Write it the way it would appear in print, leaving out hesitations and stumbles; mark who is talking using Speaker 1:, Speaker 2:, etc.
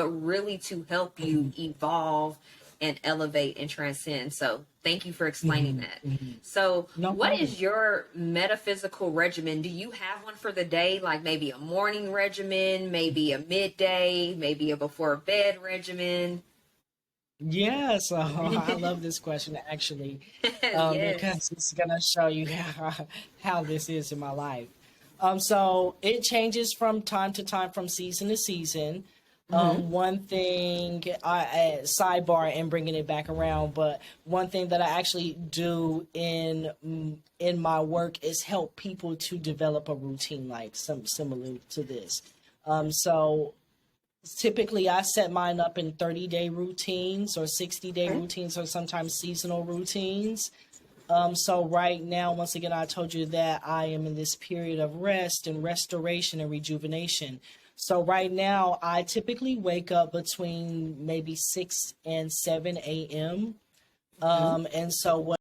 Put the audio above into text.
Speaker 1: but really to help you evolve and elevate and transcend. So thank you for explaining that. So
Speaker 2: No
Speaker 1: what
Speaker 2: problem.
Speaker 1: is your metaphysical regimen? Do you have one for the day? Like maybe a morning regimen, maybe a midday, maybe a before bed regimen?
Speaker 2: Yes, I love this question actually,
Speaker 1: Yes.
Speaker 2: because it's gonna show you how this is in my life. So it changes from time to time, from season to season.
Speaker 1: Mm-hmm.
Speaker 2: One thing, sidebar and bringing it back around, but one thing that I actually do in my work is help people to develop a routine like some similar to this. So typically I set mine up in 30-day routines or 60-day
Speaker 1: Okay.
Speaker 2: routines or sometimes seasonal routines. So right now, once again, I told you that I am in this period of rest and restoration and rejuvenation. So right now, I typically wake up between maybe 6 and 7 a.m. And so what